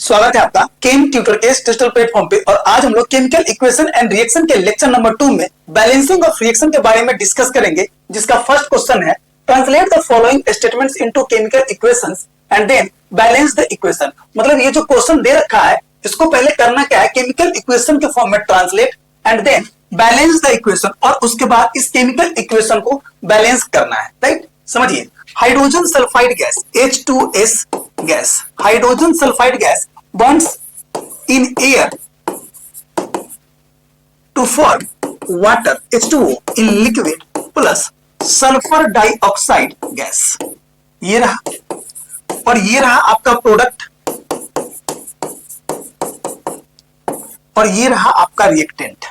स्वागत है आपका केम ट्यूटर के डिजिटल प्लेटफॉर्म पे। और आज हम लोग केमिकल इक्वेशन एंड रिएक्शन के लेक्चर नंबर 2 में बैलेंसिंग ऑफ रिएक्शन के बारे में डिस्कस करेंगे, जिसका फर्स्ट क्वेश्चन है translate the following statements into chemical equations and then balance the equation. मतलब ये जो क्वेश्चन दे रखा है इसको पहले करना क्या है, केमिकल इक्वेशन के फॉर्म में translate and then balance the equation, और उसके बाद इस केमिकल इक्वेशन को बैलेंस करना है। राइट, समझिए। Hydrogen sulphide gas H2S gas, hydrogen sulphide gas bonds in air to form water H2O in liquid plus sulfur dioxide gas। ये रहा, और ये रहा आपका प्रोडक्ट, और ये रहा आपका रिएक्टेंट।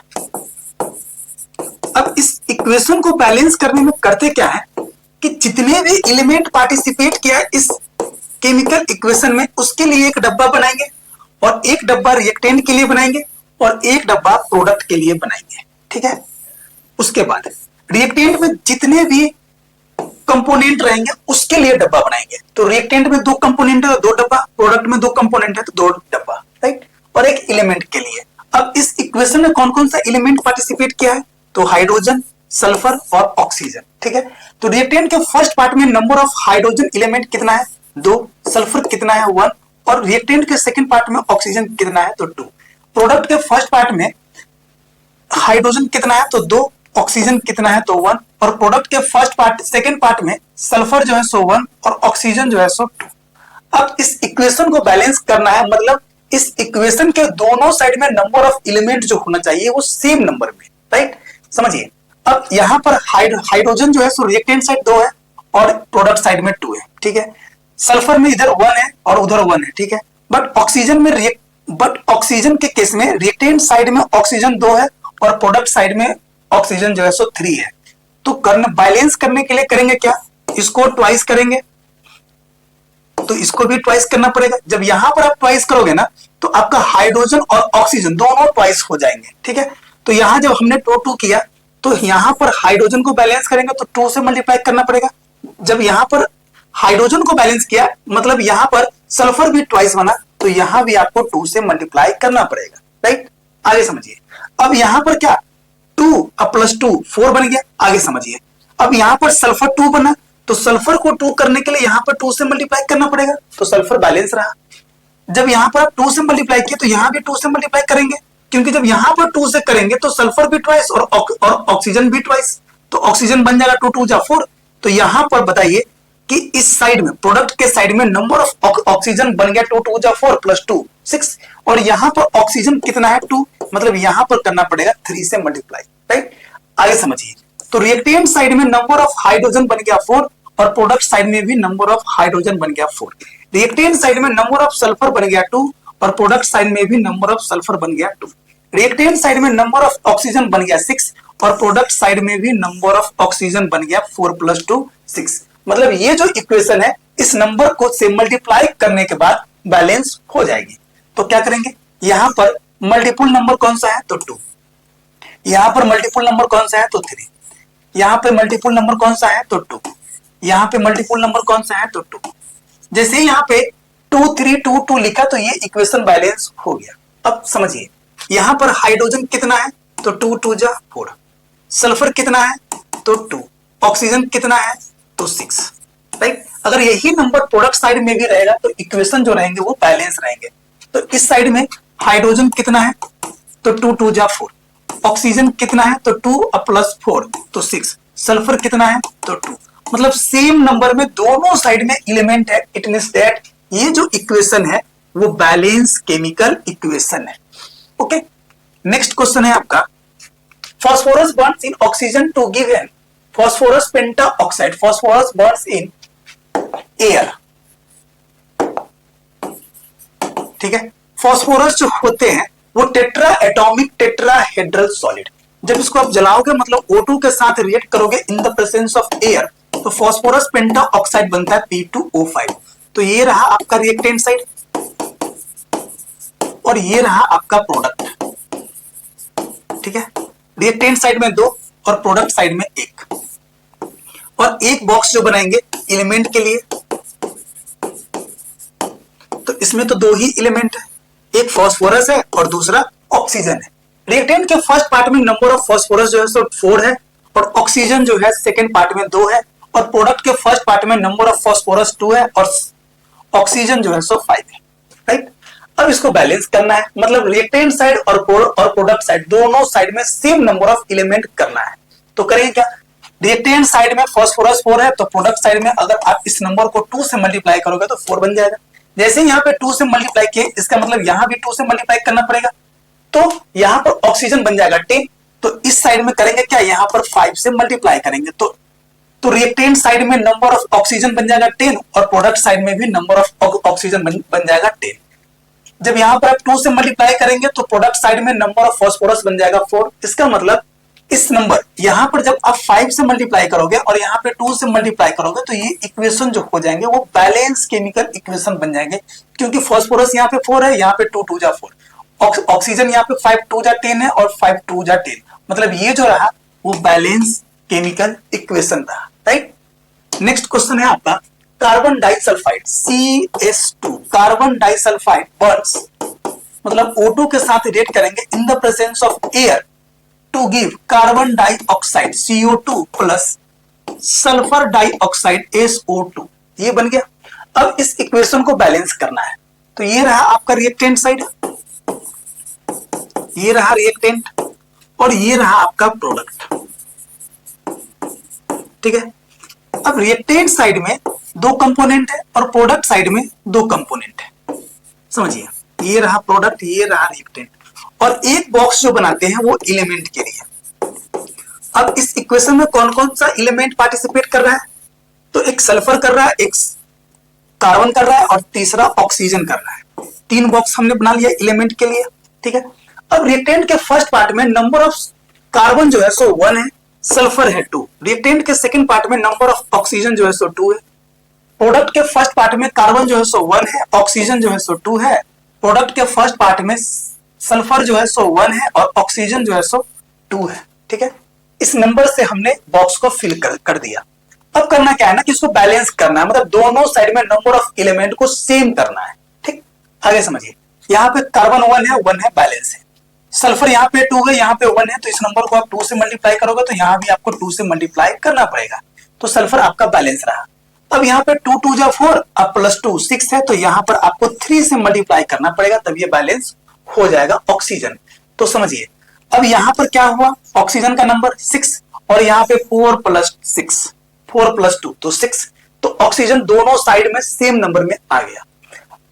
अब इस इक्वेशन को बैलेंस करने में करते क्या है कि जितने भी एलिमेंट पार्टिसिपेट किया है इस केमिकल इक्वेशन में, उसके लिए एक डब्बा बनाएंगे, और एक डब्बा रिएक्टेंट के लिए बनाएंगे, और एक डब्बा प्रोडक्ट के लिए बनाएंगे। ठीक है, उसके बाद रिएक्टेंट में जितने भी कंपोनेंट रहेंगे उसके लिए डब्बा बनाएंगे। तो रिएक्टेंट में 2 कंपोनेंट है तो 2 डब्बा, प्रोडक्ट में 2 कंपोनेंट है तो 2 डब्बा। राइट, और एक एलिमेंट के लिए। अब इस इक्वेशन में कौन कौन सा एलिमेंट पार्टिसिपेट किया है, तो हाइड्रोजन, सल्फर और ऑक्सीजन। ठीक है, तो रिएक्टेंट के फर्स्ट पार्ट में नंबर ऑफ हाइड्रोजन एलिमेंट कितना है, 2, सल्फर कितना है 1, और रिएक्टेंट के सेकंड पार्ट में ऑक्सीजन कितना है तो 2। प्रोडक्ट के फर्स्ट पार्ट में हाइड्रोजन कितना है तो 2, ऑक्सीजन कितना है तो 1, और प्रोडक्ट के फर्स्ट पार्ट सेकंड पार्ट में सल्फर जो है सो 1 और ऑक्सीजन जो है सो 2। अब इस इक्वेशन को बैलेंस करना है, मतलब इस इक्वेशन के दोनों साइड में नंबर ऑफ एलिमेंट जो होना चाहिए वो सेम नंबर में। राइट, समझिए। अब यहां पर हाइड्रोजन जो है सो रिएक्टेंट साइड 2 है और प्रोडक्ट साइड में 2 है। ठीक है, सल्फर में इधर 1 है और उधर 1 है। ठीक है, बट ऑक्सीजन के केस में रिएक्टेंट साइड में ऑक्सीजन 2 है और प्रोडक्ट साइड में ऑक्सीजन जो है सो 3 है। तो बैलेंस करने के लिए करेंगे क्या, इसको ट्वाइस करेंगे, तो इसको भी ट्वाइस करना पड़ेगा। जब यहां पर आप ट्वाइस करोगे ना तो आपका हाइड्रोजन और ऑक्सीजन दोनों ट्वाइस हो जाएंगे। ठीक है, तो यहां जब हमने 2 किया तो यहां पर हाइड्रोजन को बैलेंस करेंगे तो 2 से मल्टीप्लाई करना पड़ेगा। जब यहां पर हाइड्रोजन को बैलेंस किया मतलब यहां पर सल्फर भी ट्वाइस बना, तो यहां भी आपको 2 से मल्टीप्लाई करना पड़ेगा। राइट, आगे समझिए। अब यहां पर क्या 2 प्लस 2 4 बन गया, आगे समझिए। अब यहां पर सल्फर 2 बना, तो सल्फर को 2 करने के लिए यहां पर 2 से मल्टीप्लाई करना पड़ेगा, तो सल्फर बैलेंस रहा। जब यहां पर आप 2 से मल्टीप्लाई किए तो यहां भी 2 से मल्टीप्लाई करेंगे, क्योंकि जब यहां पर 2 से करेंगे तो सल्फर भी ट्वाइस और ऑक्सीजन भी ट्वाइस, तो ऑक्सीजन बन जाएगा 2 2 जा 4। तो यहां पर बताइए कि इस साइड में प्रोडक्ट के साइड में नंबर ऑफ ऑक्सीजन बन गया 2 2 जा 4 प्लस 2 6, और यहां पर ऑक्सीजन कितना है 2, मतलब यहां पर करना पड़ेगा 3 से मल्टीप्लाई। राइट, आगे समझिए। तो रिएक्टेंट साइड में नंबर ऑफ हाइड्रोजन बन गया 4 और प्रोडक्ट साइड में भी नंबर ऑफ हाइड्रोजन बन गया 4। रिएक्टेंट साइड में नंबर ऑफ सल्फर बन गया 2 और प्रोडक्ट साइड में भी नंबर ऑफ सल्फर बन गया 2। रिएक्टेंट साइड में नंबर ऑफ ऑक्सीजन बन गया 6 और प्रोडक्ट साइड में भी नंबर ऑफ ऑक्सीजन बन गया 4 प्लस 2 6। मतलब ये जो इक्वेशन है इस नंबर को से मल्टीप्लाई करने के बाद बैलेंस हो जाएगी। तो क्या करेंगे, यहां पर मल्टीपल नंबर कौन सा है तो 2, यहां पर मल्टीपल नंबर कौन सा है तो 3, यहां पे मल्टीपल नंबर कौन सा है तो 2, यहां पे मल्टीपल नंबर कौन सा है तो 2। जैसे यहां पे 2 3 2 2 लिखा तो ये इक्वेशन बैलेंस हो गया। अब समझिए, यहां पर हाइड्रोजन कितना है तो 2 2 जा 4, सल्फर कितना है तो 2, ऑक्सीजन कितना है तो 6। राइट, अगर यही नंबर प्रोडक्ट साइड में भी रहेगा तो इक्वेशन जो रहेंगे वो बैलेंस रहेंगे। तो इस साइड में हाइड्रोजन कितना है तो 2 2 जा 4, ऑक्सीजन कितना है तो 2 प्लस 4 तो 6, सल्फर कितना है तो 2, मतलब सेम नंबर में दोनों साइड में एलिमेंट है। इट मींस दैट ये जो इक्वेशन है वो बैलेंस केमिकल इक्वेशन है। ओके, नेक्स्ट क्वेश्चन है आपका, phosphorus bonds in oxygen to give an phosphorus pentaoxide, phosphorus bonds in air। ठीक है, फास्फोरस जो होते हैं वो टेट्रा एटॉमिक टेट्राहेड्रल सॉलिड, जब इसको आप जलाओगे मतलब O2 के साथ रिएक्ट करोगे इन द प्रेजेंस ऑफ एयर तो फास्फोरस पेंटाऑक्साइड बनता है P2O5। तो ये रहा आपका रिएक्टेंट साइड और ये रहा आपका प्रोडक्ट। ठीक है, रिएक्टेंट साइड में 2 और प्रोडक्ट साइड में 1, और एक बॉक्स जो बनाएंगे एलिमेंट के लिए, तो इसमें तो दो ही एलिमेंट है, एक फास्फोरस है और दूसरा ऑक्सीजन है। रिएक्टेंट के फर्स्ट पार्ट में नंबर ऑफ फास्फोरस जो है सो 4 है और ऑक्सीजन जो है सेकेंड पार्ट में 2 है और प्रोडक्ट के फर्स्ट पार्ट में नंबर ऑफ फास्फोरस 2 है और ऑक्सीजन जो है सो 5 है। राइट, अब इसको बैलेंस करना है, मतलब रिएक्टेंट साइड और प्रोडक्ट साइड दोनों साइड में सेम नंबर ऑफ एलिमेंट करना है। तो करेंगे क्या, रिएक्टेंट साइड में फास्फोरस 4 है तो प्रोडक्ट साइड में अगर आप इस नंबर को 2 से मल्टीप्लाई करोगे तो 4 बन जाएगा। जैसे यहाँ पे 2 से मल्टीप्लाई किए, इसका मतलब यहाँ भी 2 से मल्टीप्लाई करना पड़ेगा, तो यहाँ पर ऑक्सीजन बन जाएगा 10। तो इस साइड में करेंगे क्या, यहाँ पर 5 से मल्टीप्लाई करेंगे तो रिएक्टेंट साइड में नंबर ऑफ ऑक्सीजन बन जाएगा 10 और प्रोडक्ट साइड में भी नंबर ऑफ ऑक्सीजन बन जाएगा 10। जब यहाँ पर आप 2 से मल्टीप्लाई करेंगे तो प्रोडक्ट साइड में नंबर ऑफ फास्फोरस बन जाएगा 4। इसका मतलब इस नंबर यहाँ पर जब आप 5 से मल्टीप्लाई करोगे और यहाँ पे 2 से मल्टीप्लाई करोगे तो ये इक्वेशन जो हो जाएंगे वो बैलेंस केमिकल इक्वेशन बन जाएंगे, क्योंकि फास्फोरस यहाँ पे 4 है, यहाँ पे 2 2 जा 4, ऑक्सीजन यहाँ पे 5 2 जा 10 है और 5 2 जा 10, मतलब ये जो रहा वो बैलेंस केमिकल इक्वेशन रहा। राइट, नेक्स्ट क्वेश्चन है आपका carbon disulphide CS2, carbon disulphide burns, मतलब O2 के साथ रिएक्ट करेंगे in the presence of air to give carbon dioxide CO2 plus sulphur dioxide SO2, ये बन गया। अब इस इक्वेशन को बैलेंस करना है, तो ये रहा आपका रिएक्टेंट साइड, ये रहा रिएक्टेंट और ये रहा आपका प्रोडक्ट। ठीक है, अब रिएक्टेंट साइड में 2 कंपोनेंट है और प्रोडक्ट साइड में 2 कंपोनेंट है, समझिए, ये रहा प्रोडक्ट, ये रहा रिएक्टेंट, और एक बॉक्स जो बनाते हैं वो एलिमेंट के लिए। अब इस इक्वेशन में कौन कौन सा एलिमेंट पार्टिसिपेट कर रहा है, तो एक सल्फर कर रहा है, एक कार्बन कर रहा है और तीसरा ऑक्सीजन कर रहा है। 3 बॉक्स हमने बना लिया एलिमेंट के लिए। ठीक है, अब रिएक्टेंट के फर्स्ट पार्ट में नंबर ऑफ कार्बन जो है सो 1 है, सल्फर है 2, रिएक्टेंट के सेकंड पार्ट में नंबर ऑफ ऑक्सीजन जो है सो 2 है, प्रोडक्ट के फर्स्ट पार्ट में कार्बन जो है सो 1 है, ऑक्सीजन जो है सो 2 है, प्रोडक्ट के फर्स्ट पार्ट में सल्फर जो है सो 1 है और ऑक्सीजन जो है सो 2 है। ठीक है, इस नंबर से हमने बॉक्स को फिल कर दिया। अब करना क्या है ना कि इसको बैलेंस करना है, मतलब दोनों साइड में नंबर ऑफ एलिमेंट को सेम करना है। ठीक, आगे समझिए, यहाँ पे कार्बन 1 है बैलेंस है, सल्फर यहाँ पे 2 है, यहाँ पे 1 है, तो इस नंबर को आप 2 से मल्टीप्लाई करोगे तो यहाँ भी आपको 2 से मल्टीप्लाई करना पड़ेगा, तो सल्फर आपका बैलेंस रहा। अब यहाँ पे 2 2 जा 4 अब प्लस 2 6 है, तो यहाँ पर आपको 3 से मल्टीप्लाई करना पड़ेगा, तब ये बैलेंस हो जाएगा ऑक्सीजन। तो समझिए, अब यहाँ पर क्या हुआ, ऑक्सीजन का नंबर 6 और यहाँ पे 4 प्लस 6, 4 प्लस 2 तो 6, तो ऑक्सीजन दोनों साइड में सेम नंबर में आ गया।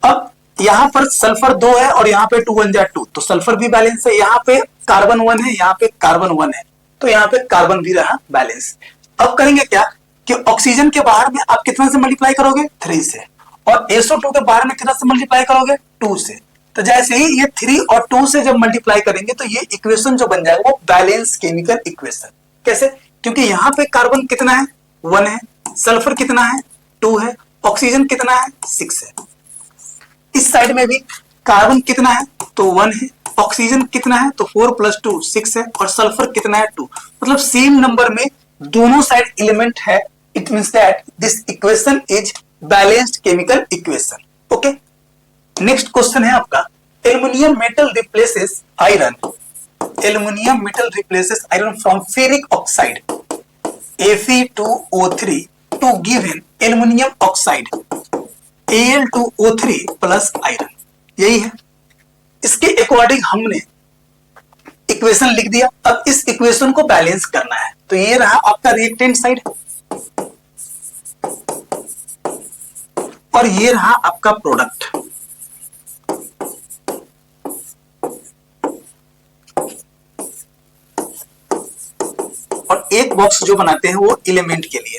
अब यहाँ पर सल्फर 2 है और यहाँ पे 2 1 जा 2, तो सल्फर भी बैलेंस है, यहाँ पे कार्बन 1 है, यहाँ पे कार्बन 1 है, तो यहाँ पे कार्बन भी रहा बैलेंस। अब करेंगे क्या कि ऑक्सीजन के बाहर में आप कितना से मल्टीप्लाई करोगे, 3 से, और SO2 के बाहर में कितना से मल्टीप्लाई करोगे, 2 से। तो जैसे ही ये 3 और 2 से जब मल्टीप्लाई करेंगे तो ये इक्वेशन जो बन जाएगा वो बैलेंस केमिकल इक्वेशन। कैसे, क्योंकि यहाँ पे कार्बन कितना है, 1 है, सल्फर कितना है, 2 है, ऑक्सीजन कितना है, 6 है। इस साइड में भी कार्बन कितना है, तो 1 है, ऑक्सीजन कितना है, तो 4 प्लस 2 6 है, और सल्फर कितना है, 2, मतलब सेम नंबर में दोनों साइड एलिमेंट है। It means that this equation is balanced chemical equation. Okay, next question है आपका, aluminium metal replaces iron, aluminium metal replaces iron from ferric oxide Fe2O3 to give an aluminium oxide Al2O3 plus iron, यही है। इसके according हमने equation लिख दिया। अब इस इक्वेशन को बैलेंस करना है, तो ये रहा आपका रिएक्टेंट साइड और ये रहा आपका प्रोडक्ट। और एक बॉक्स जो बनाते हैं वो एलिमेंट के लिए।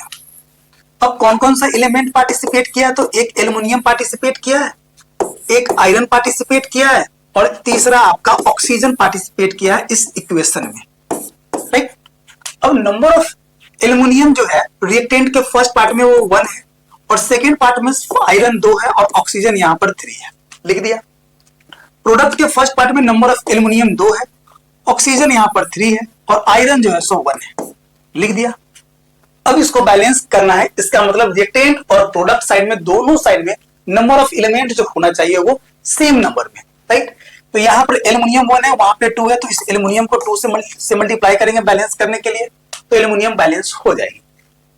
अब कौन कौन सा एलिमेंट पार्टिसिपेट किया, तो एक एल्युमिनियम पार्टिसिपेट किया है, एक आयरन पार्टिसिपेट किया है और तीसरा आपका ऑक्सीजन पार्टिसिपेट किया है इस इक्वेशन में। राइट, अब नंबर ऑफ एल्युमिनियम जो है रिएक्टेंट के फर्स्ट पार्ट में वो 1 है और सेकेंड पार्ट में आयरन 2 है और ऑक्सीजन यहाँ पर 3 है, लिख दिया। प्रोडक्ट के फर्स्ट पार्ट में नंबर ऑफ एल्युमिनियम 2 है, ऑक्सीजन यहाँ पर 3 है और आयरन जो है 1 है, लिख दिया। अब इसको बैलेंस करना है, इसका मतलब रिएक्टेंट और प्रोडक्ट साइड में दोनों साइड में नंबर ऑफ एलिमेंट जो होना चाहिए वो सेम नंबर में, राइट। तो यहाँ पर एल्युमिनियम 1 है, वहां पे 2 है, तो इस एल्युमिनियम को 2 से मल्टीप्लाई करेंगे बैलेंस करने के लिए, तो एल्युमिनियम बैलेंस हो जाएगी।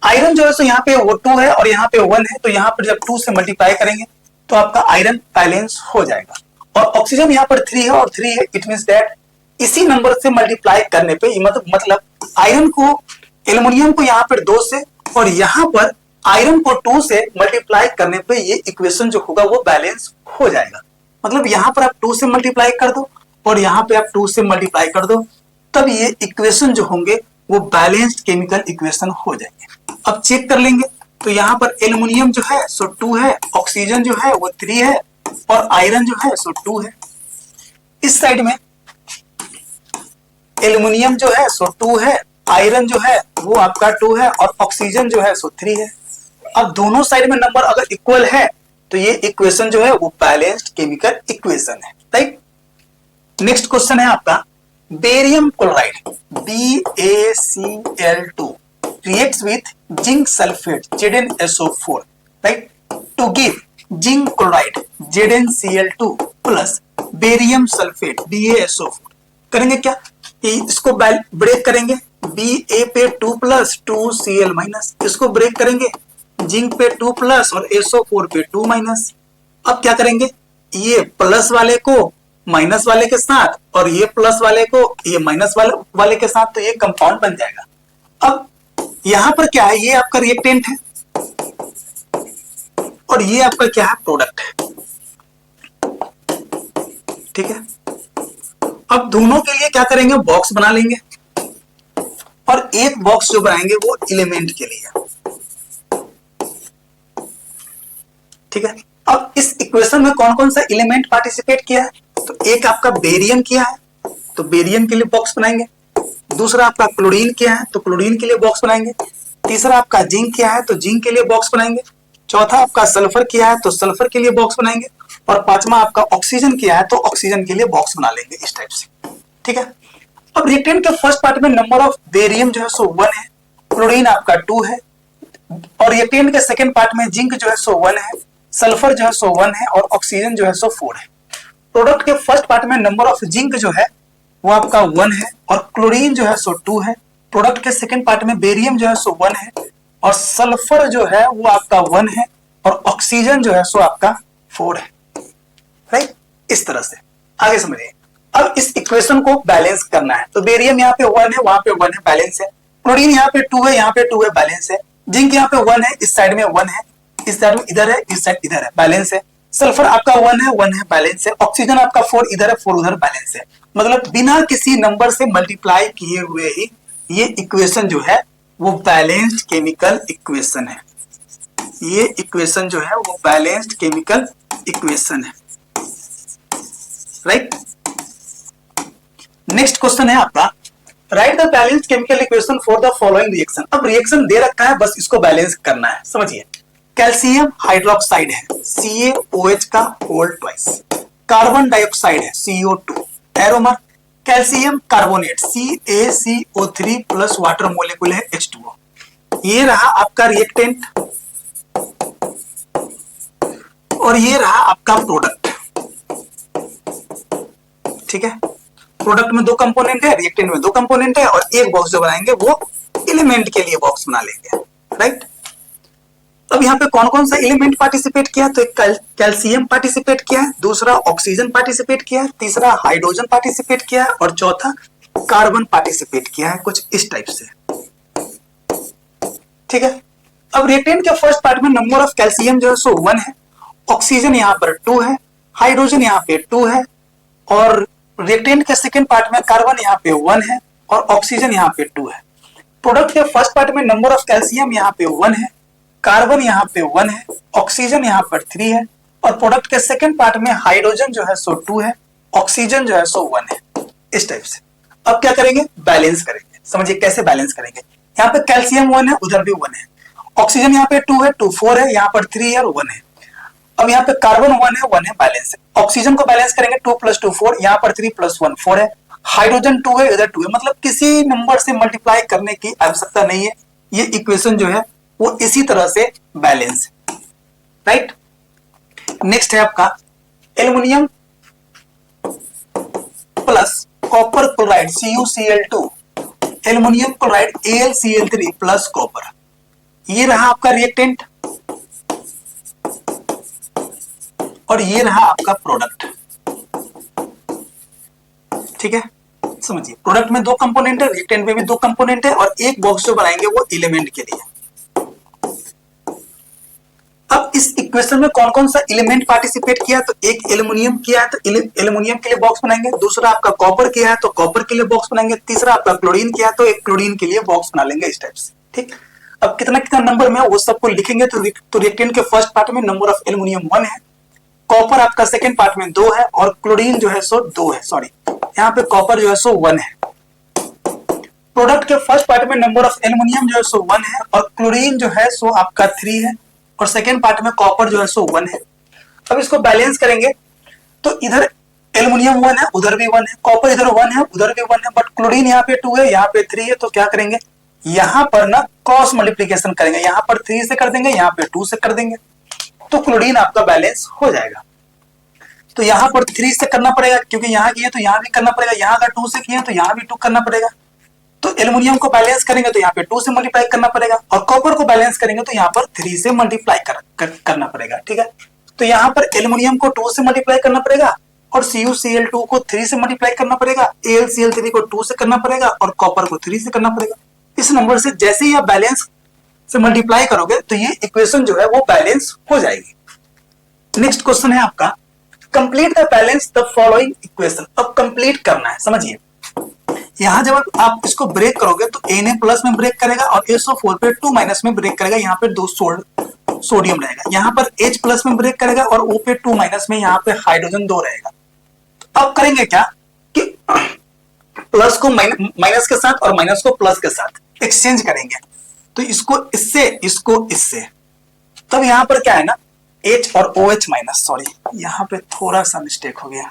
आयरन जो है सो यहाँ पे वो 2 है और यहाँ पे 1 है, तो यहाँ पर जब 2 से मल्टीप्लाई करेंगे तो आपका आयरन बैलेंस हो जाएगा। और ऑक्सीजन यहाँ पर 3 है और 3 है, इट मींस दैट इसी नंबर से मल्टीप्लाई करने पे मतलब आयरन को एल्युमिनियम को यहाँ पर 2 से और यहाँ पर आयरन को 2 से मल्टीप्लाई करने पे ये इक्वेशन जो होगा वो बैलेंस हो जाएगा। मतलब यहाँ पर आप 2 से मल्टीप्लाई कर दो और यहाँ पे आप 2 से मल्टीप्लाई कर दो, तब ये इक्वेशन जो होंगे वो बैलेंस्ड केमिकल इक्वेशन हो जाएंगे। अब चेक कर लेंगे, तो यहाँ पर एल्युमिनियम जो है सो 2 है, ऑक्सीजन जो है वो 3 है और आयरन जो है सो 2 है। इस साइड में एल्युमिनियम जो है सो 2 है, आयरन जो है वो आपका 2 है और ऑक्सीजन जो है सो 3 है। अब दोनों साइड में नंबर अगर इक्वल है तो ये इक्वेशन जो है वो बैलेंस्ड केमिकल इक्वेशन है, राइट। नेक्स्ट क्वेश्चन है आपका barium chloride BaCl2 reacts with zinc sulfate ZnSO4, right, to give zinc chloride ZnCl2 plus barium sulfate BaSO4। करेंगे क्या, इसको ब्रेक करेंगे, Ba पे 2 प्लस 2Cl माइनस, इसको ब्रेक करेंगे जिंक पे 2 प्लस और SO4 पे 2 माइनस। अब क्या करेंगे, ये प्लस वाले को माइनस वाले के साथ और ये प्लस वाले को ये माइनस वाले के साथ, तो ये कंपाउंड बन जाएगा। अब यहां पर क्या है, ये आपका रिएक्टेंट है और ये आपका क्या है, प्रोडक्ट है, ठीक है। अब दोनों के लिए क्या करेंगे, बॉक्स बना लेंगे और एक बॉक्स जो बनाएंगे वो एलिमेंट के लिए, ठीक है। अब इस इक्वेशन में कौन कौन सा एलिमेंट पार्टिसिपेट किया है, तो एक आपका बेरियम किया है तो बेरियम के लिए बॉक्स बनाएंगे, दूसरा आपका क्लोरीन किया है तो क्लोरीन के लिए बॉक्स बनाएंगे, तीसरा आपका जिंक किया है तो जिंक के लिए बॉक्स बनाएंगे, चौथा आपका सल्फर किया है तो सल्फर के लिए बॉक्स बनाएंगे और पांचवा आपका ऑक्सीजन किया है तो ऑक्सीजन के लिए बॉक्स बना लेंगे, इस टाइप से, ठीक है। अब रिएक्टेंट के फर्स्ट पार्ट में नंबर ऑफ बेरियम जो है सो 1 है, क्लोरीन आपका 2 है और रिएक्टेंट के सेकेंड पार्ट में जिंक जो है सो 1 है, सल्फर जो है सो 1 है और ऑक्सीजन जो है सो 4 है। प्रोडक्ट के फर्स्ट पार्ट में नंबर ऑफ जिंक जो है वो आपका 1 है और क्लोरीन जो है सो 2 है। प्रोडक्ट के सेकेंड पार्ट में बेरियम जो है सो 1 है और सल्फर जो है वो आपका 1 है और ऑक्सीजन जो है सो आपका 4 है, राइट। इस तरह से आगे समझिए। अब इस इक्वेशन को बैलेंस करना है, तो बेरियम यहाँ पे 1 है, वहां पे 1 है, बैलेंस है। क्लोरीन यहाँ पे 2 है, यहाँ पे 2 है, बैलेंस है। जिंक यहाँ पे 1 है, इस साइड में 1 है, इस साइड में इधर है, इस साइड इधर है, बैलेंस है। सल्फर आपका 1 है, 1 है, बैलेंस है। ऑक्सीजन आपका 4 इधर है, 4 उधर, बैलेंस है। मतलब बिना किसी नंबर से मल्टीप्लाई किए हुए ही ये इक्वेशन जो है वो बैलेंस्ड केमिकल इक्वेशन है। ये इक्वेशन जो है वो बैलेंस्ड केमिकल इक्वेशन है, राइट। नेक्स्ट क्वेश्चन है आपका right the balanced chemical equation for the following reaction. अब रिएक्शन दे रखा है, बस इसको बैलेंस करना है, समझिए। कैल्शियम हाइड्रोक्साइड है CaOH का होल ट्वाइस, कार्बन डाइऑक्साइड है CO2, एरोमर calcium carbonate CaCO3 plus water molecule है H2O। ये रहा आपका रिएक्टेंट और ये रहा आपका प्रोडक्ट, ठीक है। प्रोडक्ट में 2 कंपोनेंट है, रिएक्टेंट में 2 कंपोनेंट है और एक बॉक्स जो बनाएंगे वो एलिमेंट के लिए बॉक्स बना लेंगे, राइट। अब यहाँ पे कौन कौन सा एलिमेंट पार्टिसिपेट किया, तो एक कैल्शियम पार्टिसिपेट किया है, दूसरा ऑक्सीजन पार्टिसिपेट किया है, तीसरा हाइड्रोजन पार्टिसिपेट किया है और चौथा कार्बन पार्टिसिपेट किया है, कुछ इस टाइप से, ठीक है। अब रिएक्टेंट के फर्स्ट पार्ट में नंबर ऑफ कैल्शियम जो है सो 1 है, ऑक्सीजन यहाँ पर 2 है, हाइड्रोजन यहाँ पे 2 है और रिएक्टेंट के सेकेंड पार्ट में कार्बन यहाँ पे 1 है और ऑक्सीजन यहाँ पे 2 है। प्रोडक्ट के फर्स्ट पार्ट में नंबर ऑफ कैल्शियम यहाँ पे 1 है, कार्बन यहाँ पे 1 है, ऑक्सीजन यहाँ पर 3 है और प्रोडक्ट के सेकेंड पार्ट में हाइड्रोजन जो है सो 2 है, ऑक्सीजन जो है सो 1 है, इस टाइप से। अब क्या करेंगे, बैलेंस करेंगे। समझिए कैसे बैलेंस करेंगे। यहाँ पे कैल्शियम 1 है, उधर भी 1 है, ऑक्सीजन यहाँ पे 2 है, 2 4 है, यहाँ पर 3 है और 1 है। अब यहाँ पे कार्बन 1 है, 1 है, बैलेंस है। ऑक्सीजन को बैलेंस करेंगे 2 + 2 4, यहाँ पर 3 + 1 4 है, हाइड्रोजन 2 है, इधर 2 है। मतलब किसी नंबर से मल्टीप्लाई करने की आवश्यकता नहीं है, ये इक्वेशन जो है वो इसी तरह से बैलेंस है, राइट। नेक्स्ट है आपका aluminium plus copper chloride CuCl2, aluminium chloride AlCl3 plus copper. ये रहा आपका रिएक्टेंट और ये रहा आपका प्रोडक्ट। ठीक है, समझिए प्रोडक्ट में दो कंपोनेंट है, रिएक्टेंट में भी दो कंपोनेंट है, और एक बॉक्स जो बनाएंगे वो एलिमेंट के लिए। अब इस इक्वेशन में कौन कौन सा एलिमेंट पार्टिसिपेट किया, तो एक एल्युमिनियम किया है तो एल्युमिनियम के लिए बॉक्स बनाएंगे, दूसरा आपका कॉपर किया है तो कॉपर के लिए बॉक्स बनाएंगे, तीसरा आपका क्लोरीन किया है तो एक क्लोरीन के लिए बॉक्स बना लेंगे, इस टाइप से। ठीक, अब कितना कितना नंबर में वो सबको लिखेंगे तो रिएक्टेंट के फर्स्ट पार्ट में नंबर ऑफ एल्युमिनियम 1 है, कॉपर आपका सेकंड पार्ट में 2 है, और क्लोरीन जो है सो 2 है, सॉरी यहाँ पे कॉपर जो है सो 1 है। प्रोडक्ट के फर्स्ट पार्ट में नंबर ऑफ एल्युमिनियम जो है सो 1 है, और क्लोरीन जो है सो आपका 3 है, और सेकेंड पार्ट में कॉपर जो है सो 1 है। अब इसको बैलेंस करेंगे तो इधर एल्युमिनियम 1 है, उधर भी 1 है, कॉपर इधर 1 है, उधर भी 1 है, बट क्लोरीन यहाँ पे 2 है, यहाँ पे 3 है, तो क्या करेंगे यहाँ पर ना क्रॉस मल्टीप्लीकेशन करेंगे, यहाँ पर 3 से कर देंगे, यहाँ पे 2 से कर देंगे, तो क्लोरीन आपका बैलेंस हो जाएगा। तो यहाँ पर 3 से करना पड़ेगा क्योंकि यहाँ किए तो यहाँ भी करना पड़ेगा, यहाँ अगर 2 से किए तो यहाँ भी 2 करना पड़ेगा। तो एल्युमिनियम को बैलेंस करेंगे तो यहाँ पे 2 से मल्टीप्लाई करना पड़ेगा, और कॉपर को बैलेंस करेंगे तो यहाँ पर 3 से मल्टीप्लाई करना पड़ेगा। ठीक है, तो यहाँ पर एल्युमिनियम को 2 से मल्टीप्लाई करना पड़ेगा, और CuCl2 को 3 से मल्टीप्लाई करना पड़ेगा, AlCl3 को 2 से करना पड़ेगा, और कॉपर को 3 से करना पड़ेगा। इस नंबर से जैसे ही आप बैलेंस से मल्टीप्लाई करोगे तो ये इक्वेशन जो है वो बैलेंस हो जाएगी। नेक्स्ट क्वेश्चन है आपका complete the balance the following equation. अब कंप्लीट करना है, समझिए यहां जब आप इसको ब्रेक करोगे तो Na प्लस में ब्रेक करेगा और SO4 पे 2 माइनस में ब्रेक करेगा, यहाँ पे 2 सोडियम रहेगा, यहाँ पर H प्लस में ब्रेक करेगा और O पे 2 माइनस में यहाँ पे हाइड्रोजन 2 रहेगा। तो अब करेंगे क्या कि प्लस को माइनस के साथ और माइनस को प्लस के साथ एक्सचेंज करेंगे, तो इसको इससे इसको इससे, तब यहाँ पर क्या है ना H और OH माइनस, सॉरी यहाँ पे थोड़ा सा मिस्टेक हो गया,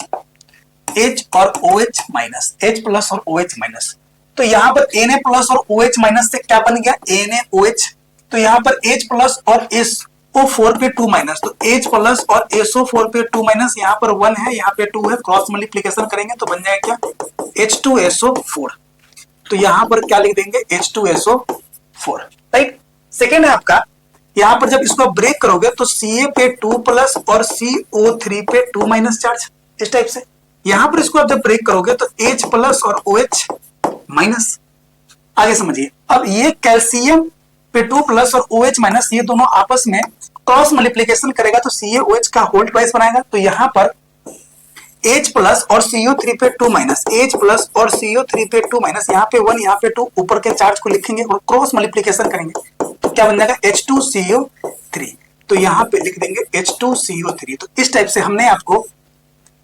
H और OH माइनस, H प्लस और OH माइनस, तो यहाँ पर Na प्लस और OH माइनस से क्या बन गया NaOH, तो यहाँ पर H प्लस और SO4 पे 2 माइनस, तो H प्लस और SO4 पे 2 माइनस, यहाँ पर 1 है यहाँ पे 2 है, क्रॉस मल्टीप्लीकेशन करेंगे तो बन जाएगा क्या H2SO4, तो यहाँ पर क्या लिख देंगे H2SO4, राइट। सेकेंड है आपका यहाँ पर जब इसको ब्रेक करोगे तो Ca पे 2 प्लस और CO3 पे 2 माइनस चार्ज, इस टाइप से। यहाँ पर इसको आप जब ब्रेक करोगे तो H प्लस और OH माइनस, आगे समझिए। अब ये कैल्शियम पे 2 प्लस और OH माइनस, ये दोनों आपस में क्रॉस मल्टीप्लीकेशन करेगा तो CaOH का होल ट्वाइस बनाएगा, तो यहाँ पर H प्लस और CO3 पे 2 माइनस, H प्लस और CO3 पे 2 माइनस, यहाँ पे 1 यहाँ पे 2, ऊपर के चार्ज को लिखेंगे और क्रॉस मल्टीप्लीकेशन करेंगे तो क्या बन जाएगा H2CO3, तो यहाँ पे लिख देंगे H2CO3। तो इस टाइप से हमने आपको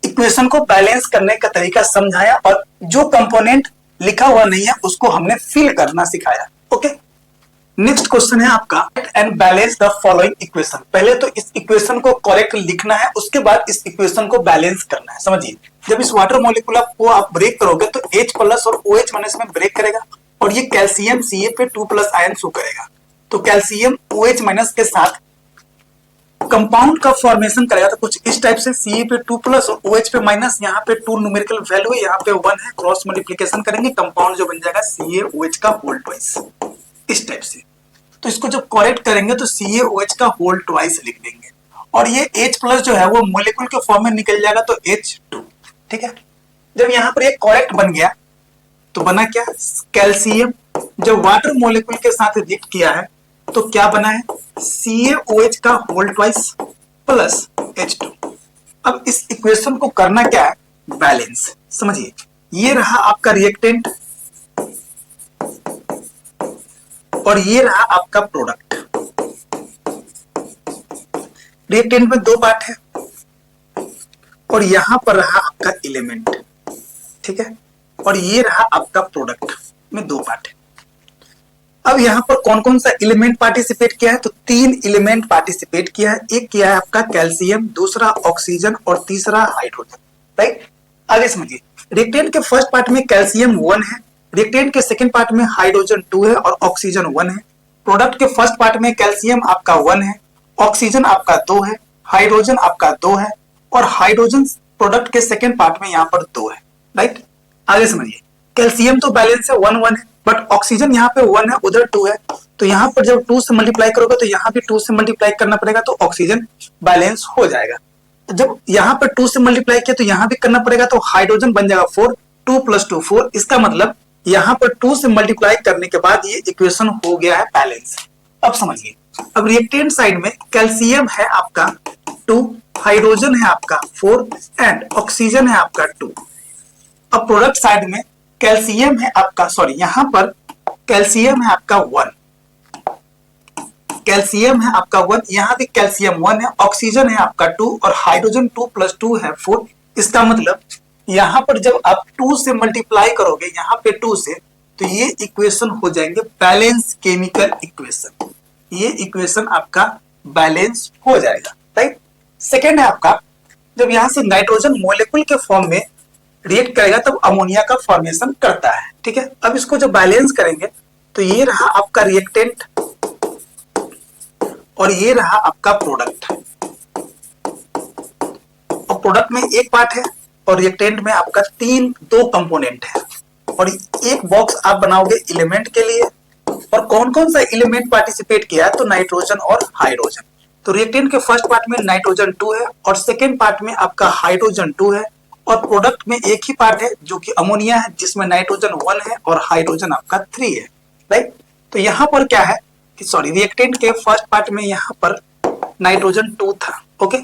इक्वेशन को बैलेंस करने का तरीका समझाया, और जो कंपोनेंट लिखा हुआ नहीं है उसको हमने फिल करना सिखाया। ओके, नेक्स्ट क्वेश्चन है आपका and balance the following equation. पहले तो इस इक्वेशन को करेक्ट लिखना है, उसके बाद इस इक्वेशन को बैलेंस करना है। समझिए जब इस वाटर मॉलिक्यूल को आप ब्रेक करोगे तो H प्लस और OH माइनस में ब्रेक करेगा, और ये कैल्शियम Ca पे 2 प्लस आयन शो करेगा, तो कैल्शियम OH माइनस के साथ कंपाउंड का फॉर्मेशन करेगा, तो कुछ इस टाइप से Ca पे 2 प्लस और OH पे माइनस, यहाँ पे 2 न्यूमेरिकल वैल्यू है, यहाँ पे 1 है, क्रॉस मल्टीप्लिकेशन करेंगे, कंपाउंड जो बन जाएगा CaOH का होल ट्वाइस, इस टाइप से। तो इसको जब करेक्ट करेंगे तो CaOH का होल ट्वाइस लिख देंगे, और ये H प्लस जो है वो मॉलिक्यूल के फॉर्म में निकल जाएगा तो H2। ठीक है, जब यहाँ पर ये करेक्ट बन गया तो बना क्या कैल्शियम, जब वाटर मॉलिक्यूल के साथ रिएक्ट किया है तो क्या बना है CaOH का होल ट्वाइस प्लस H2। अब इस इक्वेशन को करना क्या है बैलेंस। समझिए ये रहा आपका रिएक्टेंट और ये रहा आपका प्रोडक्ट। रिएक्टेंट में 2 पार्ट है और यहां पर रहा आपका एलिमेंट, ठीक है, और ये रहा आपका प्रोडक्ट में 2 पार्ट है। अब यहां पर कौन कौन सा एलिमेंट पार्टिसिपेट किया है, तो 3 एलिमेंट पार्टिसिपेट किया है। एक किया है आपका कैल्शियम, दूसरा ऑक्सीजन और तीसरा हाइड्रोजन, राइट। आगे समझिए रिएक्टेंट के फर्स्ट पार्ट में कैल्शियम 1 है, रिएक्टेंट के सेकंड पार्ट में हाइड्रोजन 2 है और ऑक्सीजन 1 है। प्रोडक्ट के फर्स्ट पार्ट में कैल्शियम आपका 1 है, ऑक्सीजन आपका 2 है, हाइड्रोजन आपका 2 है और हाइड्रोजन प्रोडक्ट के सेकेंड पार्ट में यहाँ पर 2 है, राइट। आगे समझिए, कैल्शियम तो बैलेंस है 1 1 है, बट ऑक्सीजन यहाँ पे 1 है, उधर 2 है, तो यहाँ पर जब 2 से मल्टीप्लाई करोगे तो यहाँ भी 2 से मल्टीप्लाई करना पड़ेगा, तो ऑक्सीजन बैलेंस हो जाएगा। जब यहाँ पर 2 से मल्टीप्लाई किया तो यहाँ भी करना पड़ेगा, तो हाइड्रोजन बन जाएगा 4, 2 + 2 4। इसका मतलब यहाँ पर 2 से मल्टीप्लाई करने के बाद ये इक्वेशन हो गया है बैलेंस। अब समझिए, अब रिएक्टेंट साइड में कैल्शियम है आपका 2, हाइड्रोजन है आपका 4 एंड ऑक्सीजन है आपका 2। अब प्रोडक्ट साइड में कैल्शियम है आपका, सॉरी यहाँ पर कैल्शियम है आपका 1, कैल्शियम है आपका 1, यहाँ भी कैल्शियम 1 है, ऑक्सीजन है आपका 2 और हाइड्रोजन 2 + 2 है 4। इसका मतलब यहाँ पर जब आप 2 से मल्टीप्लाई करोगे यहाँ पे 2 से, तो ये इक्वेशन हो जाएंगे बैलेंस केमिकल इक्वेशन, ये इक्वेशन आपका बैलेंस हो जाएगा, राइट। सेकेंड है आपका, जब यहाँ से नाइट्रोजन मोलेकुल के फॉर्म में रिएक्ट करेगा तब अमोनिया का फॉर्मेशन करता है, ठीक है। अब इसको जब बैलेंस करेंगे तो ये रहा आपका रिएक्टेंट और ये रहा आपका प्रोडक्ट। और प्रोडक्ट में एक पार्ट है और रिएक्टेंट में आपका 2 कंपोनेंट है, और एक बॉक्स आप बनाओगे एलिमेंट के लिए। और कौन कौन सा एलिमेंट पार्टिसिपेट किया है, तो नाइट्रोजन और हाइड्रोजन। तो रिएक्टेंट के फर्स्ट पार्ट में नाइट्रोजन 2 है और सेकेंड पार्ट में आपका हाइड्रोजन 2 है, और प्रोडक्ट में एक ही पार्ट है जो कि अमोनिया है, जिसमें नाइट्रोजन 1 है और हाइड्रोजन आपका 3 है, राइट। तो यहाँ पर क्या है कि सॉरी, रिएक्टेंट के फर्स्ट पार्ट में यहाँ पर नाइट्रोजन 2 था, ओके।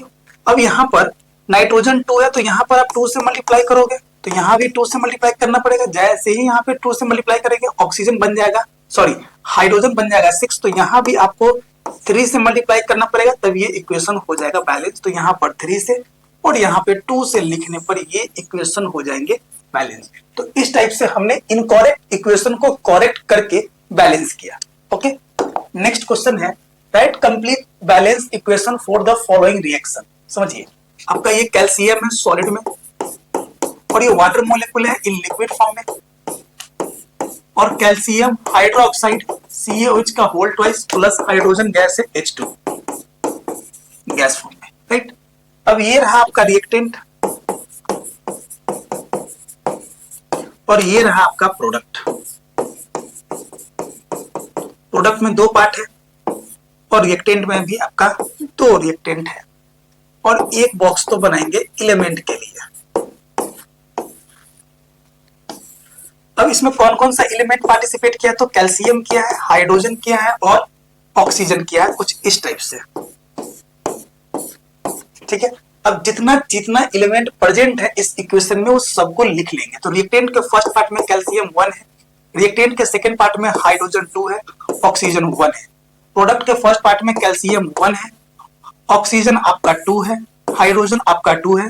अब यहाँ पर नाइट्रोजन 2 है, तो यहाँ पर आप 2 से मल्टीप्लाई करोगे तो यहाँ भी 2 से मल्टीप्लाई करना पड़ेगा। जैसे ही यहाँ पे 2 से मल्टीप्लाई करेंगे ऑक्सीजन बन जाएगा, सॉरी हाइड्रोजन बन जाएगा 6, तो यहाँ भी आपको 3 से मल्टीप्लाई करना पड़ेगा, तब ये इक्वेशन हो जाएगा बैलेंस। तो यहाँ पर 3 से और यहाँ पे 2 से लिखने पर ये इक्वेशन हो जाएंगे बैलेंस। तो इस टाइप से हमने इनकरेक्ट इक्वेशन को करेक्ट करके बैलेंस किया, ओके। नेक्स्ट क्वेश्चन है, right complete balance equation for the following reaction. समझिए, आपका ये कैल्शियम है सॉलिड में और ये वाटर मॉलिक्यूल है इन लिक्विड फॉर्म में, और कैल्शियम हाइड्रोक्साइड CaOH का whole twice plus hydrogen gas है H2 गैस फॉर्म में, राइट। अब ये रहा आपका रिएक्टेंट और ये रहा आपका प्रोडक्ट। प्रोडक्ट में 2 पार्ट है और रिएक्टेंट में भी आपका 2 रिएक्टेंट है, और एक बॉक्स तो बनाएंगे एलिमेंट के लिए। अब इसमें कौन कौन सा एलिमेंट पार्टिसिपेट किया, तो कैल्शियम किया है, हाइड्रोजन किया है और ऑक्सीजन किया है, कुछ इस टाइप से, ठीक है। अब जितना जितना एलिमेंट प्रेजेंट है इस इक्वेशन में वो सबको लिख लेंगे। तो रिएक्टेंट के फर्स्ट पार्ट में कैल्शियम 1 है, रिएक्टेंट के सेकंड पार्ट में हाइड्रोजन 2 है, ऑक्सीजन 1 है। प्रोडक्ट के फर्स्ट पार्ट में कैल्शियम 1 है, ऑक्सीजन आपका 2 है, हाइड्रोजन आपका 2 है,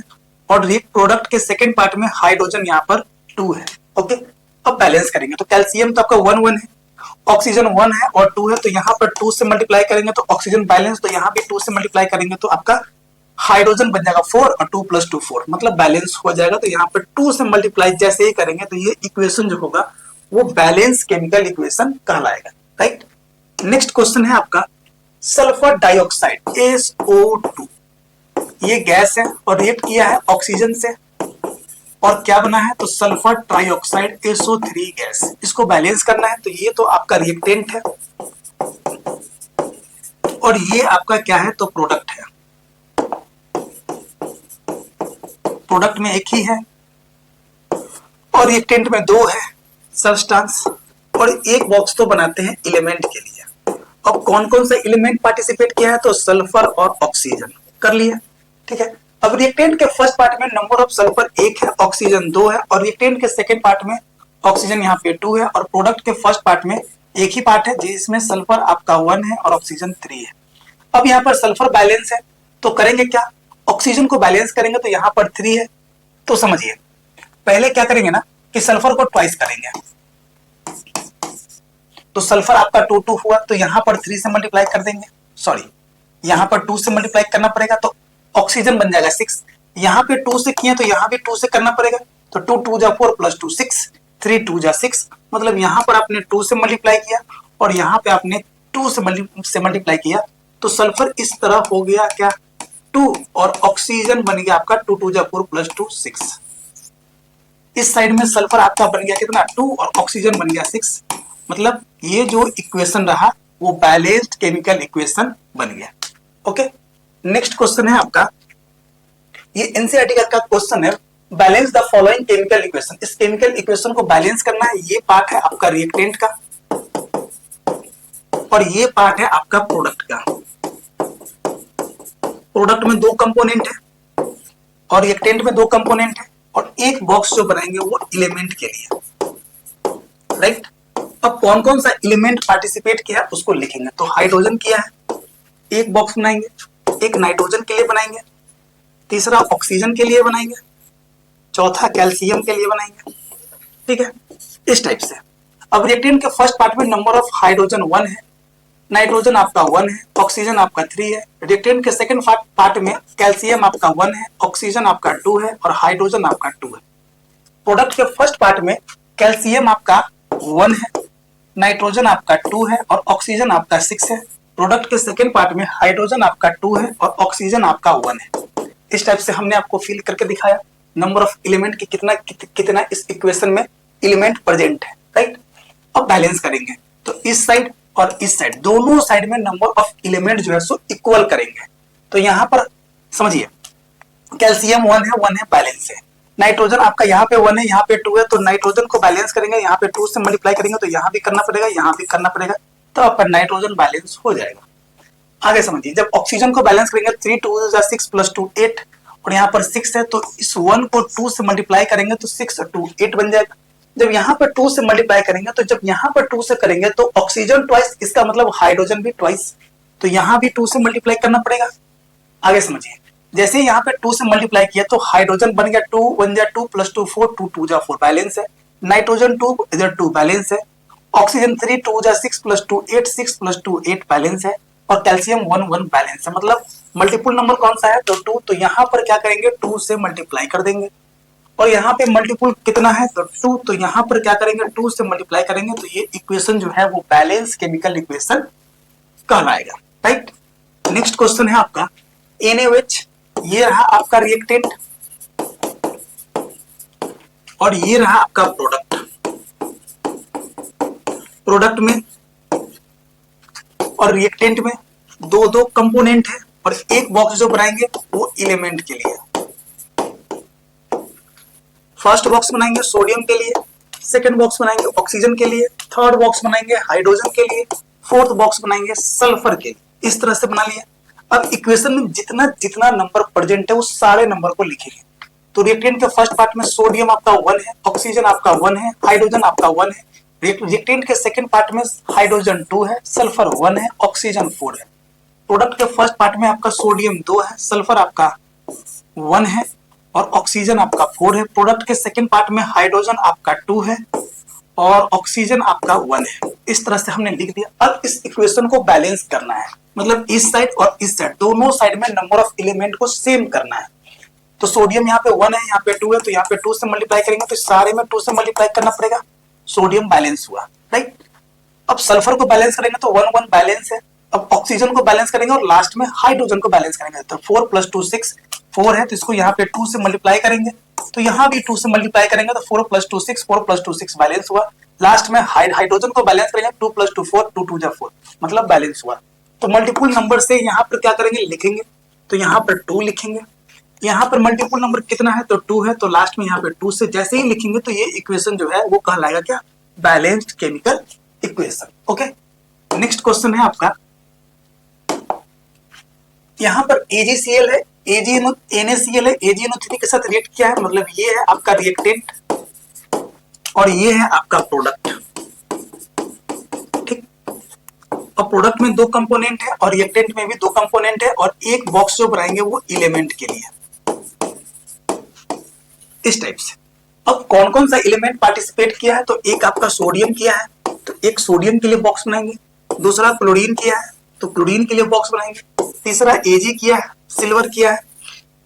और प्रोडक्ट के सेकंड पार्ट में हाइड्रोजन यहाँ पर 2 है, ओके। अब बैलेंस करेंगे तो कैल्शियम तो आपका 1 1 है, ऑक्सीजन 1 है और 2 है, तो यहाँ पर 2 से मल्टीप्लाई करेंगे तो ऑक्सीजन बैलेंस, तो यहाँ भी 2 से मल्टीप्लाई करेंगे तो आपका हाइड्रोजन बन जाएगा 4 और 2 + 2 4, मतलब बैलेंस हो जाएगा। तो यहाँ पर 2 से मल्टीप्लाई जैसे ही करेंगे तो ये इक्वेशन जो होगा वो बैलेंस केमिकल इक्वेशन कहलाएगा, राइट। नेक्स्ट क्वेश्चन है आपका सल्फर डाइऑक्साइड SO2, ये गैस है और रिएक्ट किया है ऑक्सीजन से, और क्या बना है, तो सल्फर ट्राइऑक्साइड SO3 गैस। इसको बैलेंस करना है, तो ये तो आपका रिएक्टेंट है और ये आपका क्या है, तो प्रोडक्ट है। प्रोडक्ट में एक ही है और रिएक्टेंट में 2 है सब्सटेंस, और एक बॉक्स तो बनाते हैं एलिमेंट के लिए। अब कौन कौन सा एलिमेंट पार्टिसिपेट किया है, तो सल्फर और ऑक्सीजन कर लिया, ठीक है। अब रिएक्टेंट के फर्स्ट पार्ट में नंबर ऑफ सल्फर 1 है, ऑक्सीजन 2 है, और रिएक्टेंट के सेकंड पार्ट में ऑक्सीजन यहाँ पे 2 है, और प्रोडक्ट के फर्स्ट पार्ट में एक ही पार्ट है जिसमें सल्फर आपका 1 है और ऑक्सीजन 3 है। अब यहाँ पर सल्फर बैलेंस है, तो करेंगे क्या, ऑक्सीजन को बैलेंस करेंगे, तो यहाँ पर 3 है। तो समझिए, पहले क्या करेंगे ना कि सल्फर को ट्वाइस करेंगे, तो सल्फर आपका 2 2 हुआ, तो यहाँ पर 3 से मल्टीप्लाई कर देंगे, सॉरी यहाँ पर 2 से मल्टीप्लाई करना पड़ेगा, तो ऑक्सीजन बन जाएगा 6। यहाँ पे 2 से किए तो यहाँ भी 2 से करना पड़ेगा, तो 2 2 जा 4 + 2 6, 3 2 जा 6, मतलब यहाँ पर आपने 2 से मल्टीप्लाई किया और यहाँ पे आपने 2 से मल्टीप्लाई किया, तो सल्फर इस तरह हो गया क्या, 2 और ऑक्सीजन बन गया आपका 2 2 जा 4 प्लस 2 6। इस साइड में सल्फर आपका बन गया कितना 2 और ऑक्सीजन बन गया 6। मतलब ये जो इक्वेशन रहा वो बैलेंस्ड केमिकल इक्वेशन बन गया। ओके, नेक्स्ट क्वेश्चन है आपका, ये एनसीईआरटी का क्वेश्चन है, balance the following chemical equation. इस केमिकल इक्वेशन को बैलेंस करना है। ये पार्ट है आपका रिएक्टेंट का और ये पार्ट है आपका प्रोडक्ट का। प्रोडक्ट में 2 कंपोनेंट है और रिएक्टेंट में 2 कंपोनेंट है और एक बॉक्स जो बनाएंगे वो एलिमेंट के लिए, राइट। अब कौन कौन सा एलिमेंट पार्टिसिपेट किया उसको लिखेंगे। तो हाइड्रोजन किया है, एक बॉक्स बनाएंगे, एक नाइट्रोजन के लिए बनाएंगे, तीसरा ऑक्सीजन के लिए बनाएंगे, चौथा कैल्शियम के लिए बनाएंगे, ठीक है, इस टाइप से। अब रिएक्टेंट के फर्स्ट पार्ट में नंबर ऑफ हाइड्रोजन 1 है, नाइट्रोजन आपका 1 है, ऑक्सीजन आपका 3 है। रिएक्टेंट के सेकंड पार्ट में कैल्शियम आपका 1 है, ऑक्सीजन आपका 2 है और हाइड्रोजन आपका 2 है। प्रोडक्ट के फर्स्ट पार्ट में कैल्शियम आपका 1 है, नाइट्रोजन आपका 2 है और ऑक्सीजन आपका 6 है। प्रोडक्ट के सेकंड पार्ट में हाइड्रोजन आपका 2 है और ऑक्सीजन आपका 1 है। इस टाइप से हमने आपको फिल करके दिखाया नंबर ऑफ एलिमेंट की कितना इस इक्वेशन में एलिमेंट प्रेजेंट है, राइट। अब बैलेंस करेंगे तो इस साइड और इस साइड दोनों साइड में नंबर ऑफ एलिमेंट जो है सो इक्वल करेंगे। तो यहां पर समझिए कैल्शियम 1 है बैलेंस है, नाइट्रोजन आपका यहाँ पे 1 है, यहाँ पे 2 है, तो नाइट्रोजन को बैलेंस करेंगे, यहाँ पे 2 से मल्टीप्लाई करेंगे तो यहाँ भी करना पड़ेगा, यहाँ भी करना पड़ेगा, तो आपका नाइट्रोजन बैलेंस हो जाएगा। आगे समझिए, जब ऑक्सीजन को बैलेंस करेंगे 3 2 जा 6 प्लस 2 8 और यहाँ पर 6 है, तो इस 1 को 2 से मल्टीप्लाई करेंगे तो 6 और 2 8 बन जाएगा। जब यहाँ पर 2 से मल्टीप्लाई करेंगे तो जब यहाँ पर 2 से करेंगे तो ऑक्सीजन ट्वाइस, इसका मतलब हाइड्रोजन भी ट्वाइस, तो यहाँ भी 2 से मल्टीप्लाई करना पड़ेगा। आगे समझिए, जैसे यहाँ पे 2 से मल्टीप्लाई किया तो हाइड्रोजन बन गया 2 1 जा 2 प्लस 2 4 2 2 जा 4 बैलेंस है, नाइट्रोजन 2 इधर 2 बैलेंस है, ऑक्सीजन 3 2 जा 6 प्लस 2 8 6 प्लस 2 8 बैलेंस है और कैल्शियम 1 1 बैलेंस है। मतलब मल्टीपल नंबर कौन सा है तो 2, तो यहाँ पर क्या करेंगे 2 से मल्टीप्लाई कर देंगे और यहाँ पे मल्टीपल कितना है तो 2, तो यहाँ पर क्या करेंगे 2 से मल्टीप्लाई करेंगे, तो ये इक्वेशन जो है वो बैलेंस केमिकल इक्वेशन कहलाएगा, राइट। नेक्स्ट क्वेश्चन है आपका NaOH, ये रहा आपका रिएक्टेंट और ये रहा आपका प्रोडक्ट। प्रोडक्ट में और रिएक्टेंट में 2 कंपोनेंट है और एक बॉक्स जो बनाएंगे वो एलिमेंट के लिए। फर्स्ट बॉक्स बनाएंगे सोडियम के लिए, सेकंड बॉक्स बनाएंगे ऑक्सीजन के लिए, थर्ड बॉक्स बनाएंगे हाइड्रोजन के लिए, फोर्थ बॉक्स बनाएंगे सल्फर के लिए। इस तरह से बना लिया। अब इक्वेशन में जितना जितना नंबर प्रेजेंट है वो सारे नंबर को लिखेंगे। तो रिएक्टेंट के फर्स्ट पार्ट में सोडियम आपका 1 है, ऑक्सीजन आपका 1 है, हाइड्रोजन आपका 1 है। रिएक्टेंट के सेकंड पार्ट में हाइड्रोजन 2 है, सल्फर 1 है, ऑक्सीजन 4 है। प्रोडक्ट के फर्स्ट पार्ट में आपका सोडियम 2 है, सल्फर आपका 1 है और ऑक्सीजन आपका 4 है। प्रोडक्ट के सेकंड पार्ट में हाइड्रोजन आपका 2 है और ऑक्सीजन आपका 1 है। इस तरह से हमने लिख दिया। अब इस इक्वेशन को बैलेंस करना है, मतलब इस साइड और इस साइड दोनों साइड में नंबर ऑफ एलिमेंट को सेम करना है। तो सोडियम यहाँ पे 1 है, यहाँ पे 2 है, तो यहाँ पे 2 से मल्टीप्लाई करेंगे तो सारे में 2 से मल्टीप्लाई करना पड़ेगा। सोडियम बैलेंस हुआ, राइट। अब सल्फर को बैलेंस करेंगे तो 1 1 बैलेंस है। अब ऑक्सीजन को बैलेंस करेंगे और लास्ट में हाइड्रोजन को बैलेंस करेंगे तो 4 + 2 6 4 है, तो इसको यहाँ पे 2 से मल्टीप्लाई करेंगे तो यहाँ भी 2 से मल्टीप्लाई करेंगे तो 4 + 2 6 4 + 2 6 बैलेंस हुआ। लास्ट में हाइड्रोजन को बैलेंस करेंगे 2 + 2 4 2 2 जा 4 मतलब बैलेंस हुआ। तो मल्टीपल नंबर से यहाँ पर क्या करेंगे लिखेंगे, तो यहाँ पर 2 लिखेंगे। यहाँ पर मल्टीपल नंबर कितना है तो 2 है, तो लास्ट में यहाँ पे 2 से जैसे ही लिखेंगे तो ये इक्वेशन जो है वो कहलाएगा क्या balanced chemical equation. Okay, next question है आपका, यहाँ पर AgCl है, NaCl है, AgNO3 के साथ रिएक्ट किया है, मतलब ये है आपका रिएक्टेंट और ये है आपका प्रोडक्ट, ठीक। और प्रोडक्ट में 2 कंपोनेंट है और रिएक्टेंट में भी 2 कंपोनेंट है और एक बॉक्स जो बनाएंगे वो एलिमेंट के लिए, इस टाइप से। अब कौन कौन सा एलिमेंट पार्टिसिपेट किया है तो एक आपका सोडियम किया है, तो एक सोडियम के लिए बॉक्स बनाएंगे। दूसरा क्लोरीन किया है तो क्लोरीन के लिए बॉक्स बनाएंगे। तीसरा Ag किया है, सिल्वर किया है,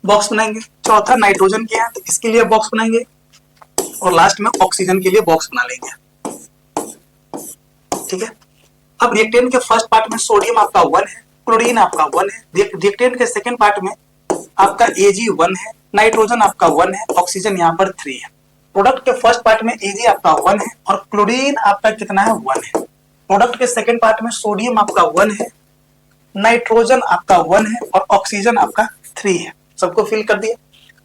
बॉक्स बनाएंगे। चौथा नाइट्रोजन किया है तो इसके लिए बॉक्स बनाएंगे और लास्ट में ऑक्सीजन के लिए बॉक्स बना लेंगे, ठीक है। अब रिएक्टेंट के फर्स्ट पार्ट में सोडियम आपका 1 है, क्लोरीन आपका 1 है। रिएक्टेंट के सेकंड पार्ट में आपका Ag 1 है, नाइट्रोजन आपका 1 है, ऑक्सीजन यहाँ पर 3 है। प्रोडक्ट के फर्स्ट पार्ट में Ag आपका 1 है और क्लोरीन आपका कितना है 1 है। प्रोडक्ट के सेकंड पार्ट में सोडियम आपका 1 है, नाइट्रोजन आपका 1 है और ऑक्सीजन आपका 3 है। सबको फिल कर दिया।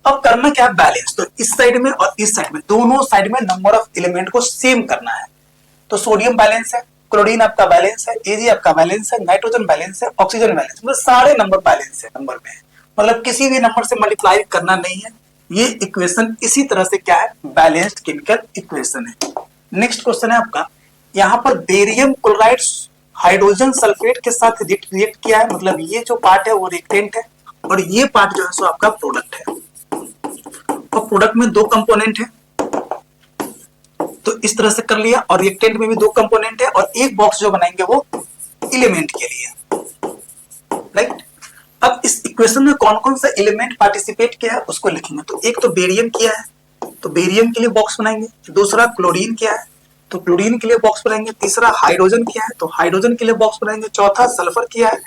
अब करना क्या है, बैलेंस। तो इस साइड में और इस साइड में, दोनों साइड में नंबर ऑफ एलिमेंट को सेम करना है। तो सोडियम बैलेंस है, क्लोरीन आपका बैलेंस है, Ag आपका बैलेंस है, नाइट्रोजन बैलेंस है, ऑक्सीजन बैलेंस, मतलब सारे नंबर बैलेंस है, नंबर में है, मतलब किसी भी नंबर से मल्टीप्लाई करना नहीं है। ये इक्वेशन इसी तरह से क्या है, बैलेंस्ड केमिकल इक्वेशन है। नेक्स्ट क्वेश्चन है आपका, यहाँ पर बेरियम क्लोराइड हाइड्रोजन सल्फेट के साथ रिएक्ट किया है, मतलब ये जो पार्ट है वो रिएक्टेंट है और ये पार्ट जो है सो आपका प्रोडक्ट है। तो प्रोडक्ट में दो कंपोनेंट है, तो इस तरह से कर लिया, और रिएक्टेंट में भी दो कंपोनेंट है और एक बॉक्स जो बनाएंगे वो एलिमेंट के लिए, राइट। अब इस इक्वेशन में कौन कौन सा एलिमेंट पार्टिसिपेट किया है उसको लिखेंगे। तो एक तो बेरियम किया है, तो बेरियम के लिए बॉक्स बनाएंगे। दूसरा क्लोरीन किया है, तो क्लोरीन के लिए बॉक्स बनाएंगे। तीसरा हाइड्रोजन किया है, तो हाइड्रोजन के लिए बॉक्स बनाएंगे। चौथा सल्फर किया है,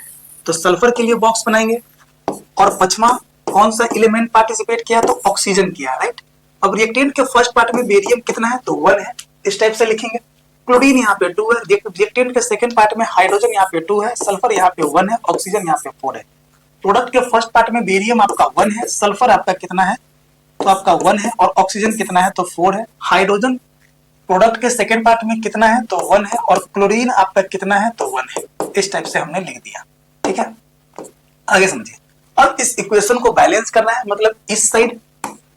तो सल्फर के लिए बॉक्स बनाएंगे। और पांचवा कौन सा एलिमेंट पार्टिसिपेट किया, तो ऑक्सीजन किया, राइट। अब रिएक्टेंट के फर्स्ट पार्ट में बेरियम कितना है, तो 1 है, इस टाइप से लिखेंगे। क्लोरीन यहाँ पे 2 है, रिएक्टेंट के सेकंड पार्ट में हाइड्रोजन यहाँ पे 2 है, सल्फर यहाँ पे 1 है, ऑक्सीजन यहाँ पे 4 है। प्रोडक्ट के फर्स्ट पार्ट में बेरियम आपका 1 है, सल्फर आपका कितना है, तो आपका 1 है, और ऑक्सीजन कितना है, तो 4 है। हाइड्रोजन प्रोडक्ट के सेकंड पार्ट में कितना है, तो 1 है, और क्लोरीन आपका कितना है, तो 1 है। इस टाइप से हमने लिख दिया, ठीक है। आगे समझिए। अब इस इक्वेशन को बैलेंस करना है, मतलब इस साइड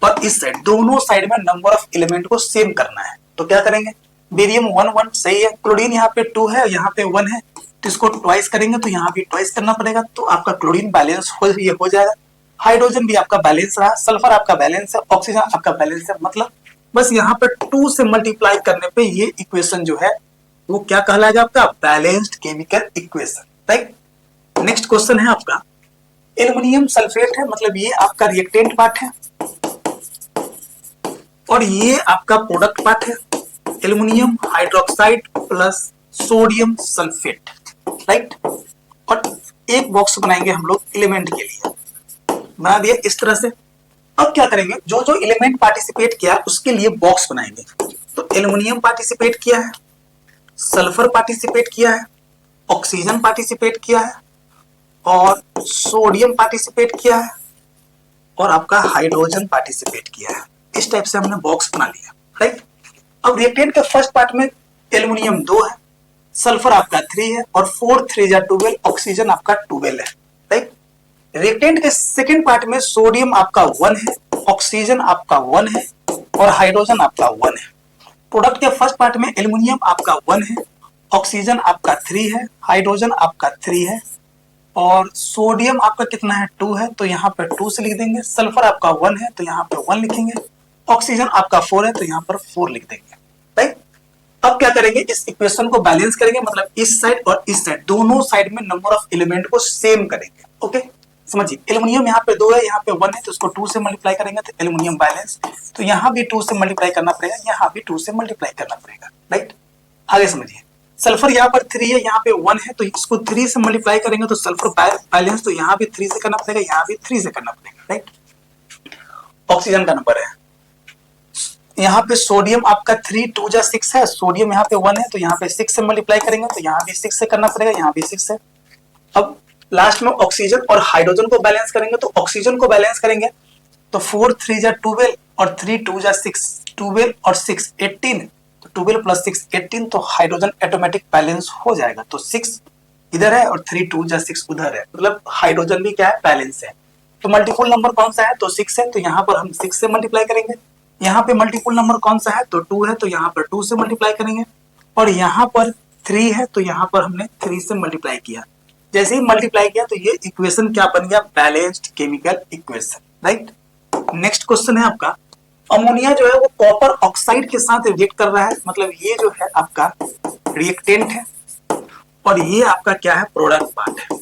और इस साइड, दोनों साइड में नंबर ऑफ एलिमेंट को सेम करना है। तो क्या करेंगे, बेरियम 1 1 सही है, क्लोरीन यहाँ पे 2 है, यहाँ पे 1 है, तो इसको ट्वाइस करेंगे तो यहाँ भी ट्वाइस करना पड़ेगा, तो आपका क्लोरीन बैलेंस हो जाएगा। हाइड्रोजन भी आपका बैलेंस रहा, सल्फर आपका बैलेंस है, ऑक्सीजन आपका बैलेंस है, मतलब बस यहाँ पे 2 से मल्टीप्लाई करने पे ये इक्वेशन जो है वो क्या कहलाएगा, आपका balanced chemical equation, right. Next question है आपका, एल्युमिनियम सल्फेट है, मतलब ये आपका रिएक्टेंट पार्ट है और ये आपका प्रोडक्ट पार्ट है, aluminium hydroxide plus sodium sulphate, right. और एक बॉक्स बनाएंगे हम लोग एलिमेंट के लिए, बना दिया इस तरह से। अब क्या करेंगे, जो जो एलिमेंट पार्टिसिपेट किया उसके लिए बॉक्स बनाएंगे। तो एल्युमिनियम पार्टिसिपेट किया है, सल्फर पार्टिसिपेट किया है, ऑक्सीजन पार्टिसिपेट किया है, और सोडियम पार्टिसिपेट किया है, और आपका हाइड्रोजन पार्टिसिपेट किया है। इस टाइप से हमने बॉक्स बना लिया, राइट। अब रिएक्टेंट के फर्स्ट पार्ट में एल्युमिनियम 2 है, सल्फर आपका 3 है, और 4 3 जा 12, ऑक्सीजन आपका 12 है, राइट। रिएक्टेंट के सेकंड पार्ट में सोडियम आपका 1 है, ऑक्सीजन आपका 1 है, और हाइड्रोजन आपका 1 है। प्रोडक्ट के फर्स्ट पार्ट में एल्युमिनियम आपका 1 है, ऑक्सीजन आपका 3 है, हाइड्रोजन आपका 3 है, और सोडियम आपका कितना है 2 है, तो यहाँ पे 2 से लिख देंगे। सल्फर आपका 1 है, तो यहाँ पे 1 लिखेंगे। ऑक्सीजन आपका 4 है, तो यहाँ पर 4 लिख देंगे, राइट। अब क्या करेंगे, इस इक्वेशन को बैलेंस करेंगे, मतलब इस साइड और इस साइड, दोनों साइड में नंबर ऑफ एलिमेंट को सेम करेंगे, ओके। समझिए, एल्युमिनियम यहाँ पे 2 है, यहाँ पे 1 है, तो इसको 2 से मल्टीप्लाई करेंगे तो एल्युमिनियम बैलेंस, तो यहाँ भी 2 से मल्टीप्लाई करना पड़ेगा, यहाँ भी 2 से मल्टीप्लाई करना पड़ेगा, राइट। आगे समझिए, सल्फर यहाँ पर 3 है, यहाँ पे 1 है, तो इसको 3 से मल्टीप्लाई करेंगे तो सल्फर बैलेंस, तो यहाँ भी 3 से करना पड़ेगा, यहाँ भी 3 से करना पड़ेगा, राइट। ऑक्सीजन का नंबर है, यहाँ पे सोडियम आपका 3 2 जा 6 है, सोडियम यहाँ पे 1 है, तो यहाँ पे 6 से मल्टीप्लाई करेंगे तो यहाँ भी 6 से करना पड़ेगा, यहाँ भी 6 है। अब लास्ट में ऑक्सीजन और हाइड्रोजन को बैलेंस करेंगे, तो ऑक्सीजन को बैलेंस करेंगे तो 4 3 जा 12, और 3 2 जा 6, 12 और 6 18, तो 12 प्लस 6 18, तो हाइड्रोजन ऑटोमेटिक बैलेंस हो जाएगा। तो 6 इधर है और 3 2 जा 6 उधर है, मतलब हाइड्रोजन भी क्या है, बैलेंस है। तो मल्टीपल नंबर कौन सा है, तो 6 है, तो यहाँ पर हम 6 से मल्टीप्लाई करेंगे। यहाँ पे मल्टीपल नंबर कौन सा है, तो 2 है, तो यहाँ पर 2 से मल्टीप्लाई करेंगे। और यहाँ पर 3 है, तो यहाँ पर हमने 3 से मल्टीप्लाई किया। जैसे ही मल्टीप्लाई किया तो ये इक्वेशन क्या बन गया, balanced chemical equation, right. Next question है आपका, अमोनिया जो है वो कॉपर ऑक्साइड के साथ रिएक्ट कर रहा है, मतलब ये जो है आपका रिएक्टेंट है और ये आपका क्या है, प्रोडक्ट पार्ट है।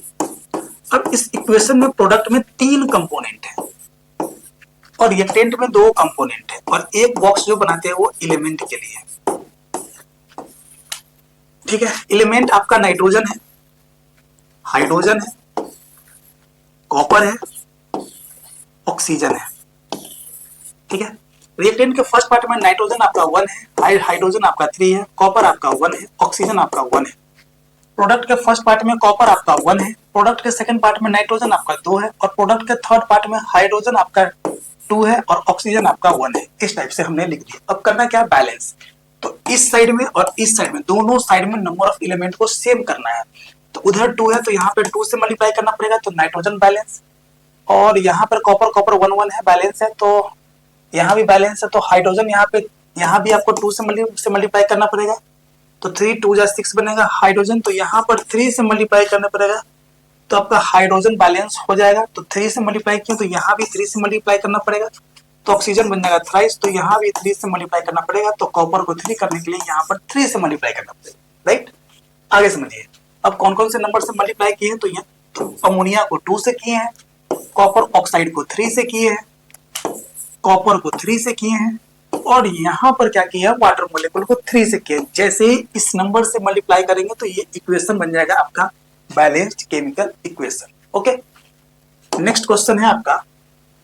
अब इस इक्वेशन में प्रोडक्ट में 3 कंपोनेंट है और रिएक्टेंट में 2 कंपोनेंट है, और एक बॉक्स जो बनाते हैं वो एलिमेंट के लिए, ठीक है। एलिमेंट आपका नाइट्रोजन है, हाइड्रोजन है, कॉपर है ऑक्सीजन है, ठीक है। रिएक्टेंट के फर्स्ट पार्ट में नाइट्रोजन आपका 1 है, हाइड्रोजन आपका 3 है, कॉपर आपका 1 है, ऑक्सीजन आपका 1 है। प्रोडक्ट के फर्स्ट पार्ट में कॉपर आपका 1 है, प्रोडक्ट के सेकंड पार्ट में नाइट्रोजन आपका 2 है, और प्रोडक्ट के थर्ड पार्ट में हाइड्रोजन आपका 2 है और ऑक्सीजन आपका 1 है। इस टाइप से हमने लिख दिया। अब करना क्या, बैलेंस। तो इस साइड में और इस साइड में, दोनों साइड में नंबर ऑफ एलिमेंट को सेम करना है। तो उधर 2 है तो यहाँ पे 2 से मल्टीप्लाई करना पड़ेगा, तो नाइट्रोजन बैलेंस। और यहाँ पर कॉपर 1 है, बैलेंस है, तो यहाँ भी बैलेंस है। तो हाइड्रोजन यहाँ भी आपको 2 से मल्टीप्लाई करना पड़ेगा, तो 3 2 जा 6 बनेगा हाइड्रोजन। तो यहाँ पर 3 से मल्टीप्लाई करना पड़ेगा, तो आपका हाइड्रोजन बैलेंस हो जाएगा। तो 3 से मल्टीप्लाई किया तो यहाँ भी 3 से मल्टीप्लाई करना पड़ेगा, तो ऑक्सीजन बन जाएगा थ्राइस। तो यहाँ भी 3 से मल्टीप्लाई करना पड़ेगा, तो कॉपर को 3 करने के लिए यहाँ पर 3 से मल्टीप्लाई करना पड़ेगा, राइट। आगे समझिए, अब कौन कौन से नंबर से मल्टीप्लाई किए हैं। तो यहाँ तो अमोनिया को 2 से किए हैं, कॉपर ऑक्साइड को 3 से किए हैं, कॉपर को 3 से किए हैं, और यहाँ पर क्या किया, वाटर मोलिक्यूल को 3 से किया। जैसे ही इस नंबर से मल्टीप्लाई करेंगे तो ये इक्वेशन बन जाएगा आपका balanced chemical equation. Okay, next question है आपका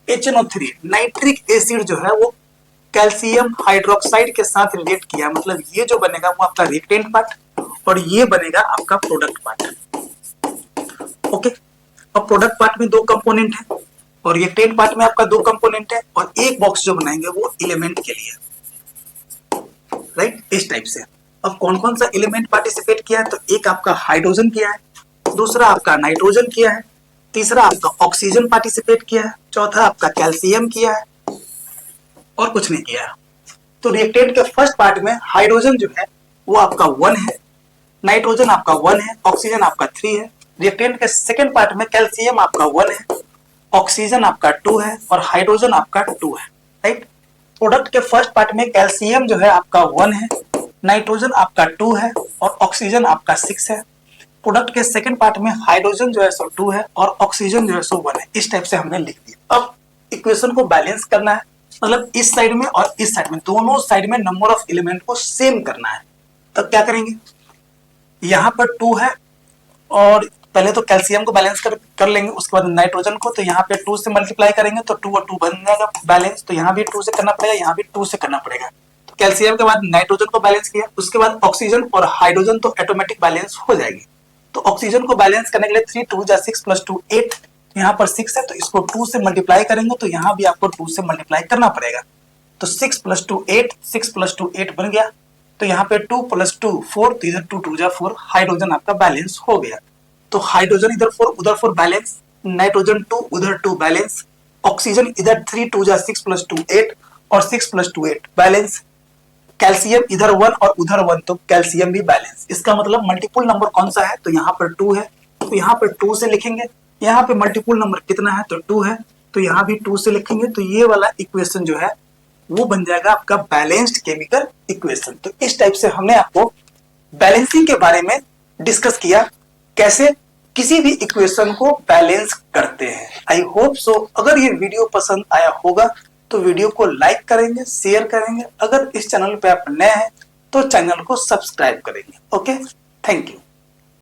HNO3 नाइट्रिक एसिड जो है वो कैल्शियम हाइड्रोक्साइड के साथ रिलेट किया, मतलब ये जो बनेगा वो आपका रिएक्टेंट पार्ट और ये बनेगा आपका प्रोडक्ट पार्ट। ओके, अब प्रोडक्ट पार्ट में 2 कंपोनेंट है और रिएक्टेंट पार्ट में आपका 2 कंपोनेंट है, और एक बॉक्स जो बनाएंगे वो एलिमेंट के लिए, राइट, इस टाइप से। अब कौन कौन सा एलिमेंट पार्टिसिपेट किया है, तो एक आपका हाइड्रोजन किया है, दूसरा आपका नाइट्रोजन किया है, तीसरा आपका ऑक्सीजन पार्टिसिपेट किया है, चौथा आपका कैल्शियम किया है, और कुछ नहीं किया है। तो रिएक्टेंट के फर्स्ट पार्ट में हाइड्रोजन जो है वो आपका 1 है, नाइट्रोजन आपका 1 है, ऑक्सीजन आपका 3 है। रिएक्टेंट के सेकंड पार्ट में कैल्शियम आपका 1 है, ऑक्सीजन आपका 2 है और हाइड्रोजन आपका 2 है, राइट। प्रोडक्ट के फर्स्ट पार्ट में कैल्शियम जो है आपका 1 है, नाइट्रोजन आपका 2 है और ऑक्सीजन आपका 6 है। प्रोडक्ट के सेकंड पार्ट में हाइड्रोजन जो है सो 2 है और ऑक्सीजन जो है सो 1 है। इस टाइप से हमने लिख दिया। अब इक्वेशन को बैलेंस करना है, मतलब इस साइड में और इस साइड में, दोनों साइड में नंबर ऑफ एलिमेंट को सेम करना है। तब क्या करेंगे, यहाँ पर 2 है और पहले तो कैल्शियम को बैलेंस कर लेंगे, उसके बाद नाइट्रोजन को। तो यहाँ पे 2 से मल्टीप्लाई करेंगे तो 2 और 2 बन जाएगा बैलेंस। तो यहाँ भी 2 से करना पड़ेगा, यहाँ भी 2 से करना पड़ेगा। तो कैल्शियम के बाद नाइट्रोजन को बैलेंस किया, उसके बाद ऑक्सीजन और हाइड्रोजन तो ऑटोमेटिक बैलेंस हो जाएगी। तो ऑक्सीजन को बैलेंस करने के लिए 3 2 जा 6 + 2 8, यहाँ पर 6 है तो इसको 2 से मल्टीप्लाई करेंगे, तो यहाँ भी आपको 2 से मल्टीप्लाई करना पड़ेगा। तो 6 + 2 8, 6 + 2 8 बन गया। तो यहाँ पे 2 + 2 4, तो इधर 2 2 जा 4, हाइड्रोजन आपका बैलेंस हो गया। तो हाइड्रोजन इधर 4 उधर 4 बैलेंस, नाइट्रोजन 2 उधर 2 बैलेंस, ऑक्सीजन इधर 3 2 जा 6 + 2 8 और 6 + 2 8 बैलेंस, कैल्शियम इधर 1 और उधर 1 तो कैल्शियम भी बैलेंस। इसका मतलब मल्टीपल नंबर कौन सा है, तो यहाँ पर 2 है, तो यहाँ पर 2 से लिखेंगे। यहाँ पे मल्टीपल नंबर कितना है, तो 2 है, तो यहाँ भी 2 से लिखेंगे। तो ये वाला इक्वेशन जो है वो बन जाएगा आपका बैलेंस्ड केमिकल इक्वेशन। तो इस टाइप से हमने आपको बैलेंसिंग के बारे में डिस्कस किया, कैसे किसी भी इक्वेशन को बैलेंस करते हैं। आई होप सो अगर ये वीडियो पसंद आया होगा तो वीडियो को लाइक करेंगे, शेयर करेंगे। अगर इस चैनल पे आप नए हैं तो चैनल को सब्सक्राइब करेंगे। Okay, thank you.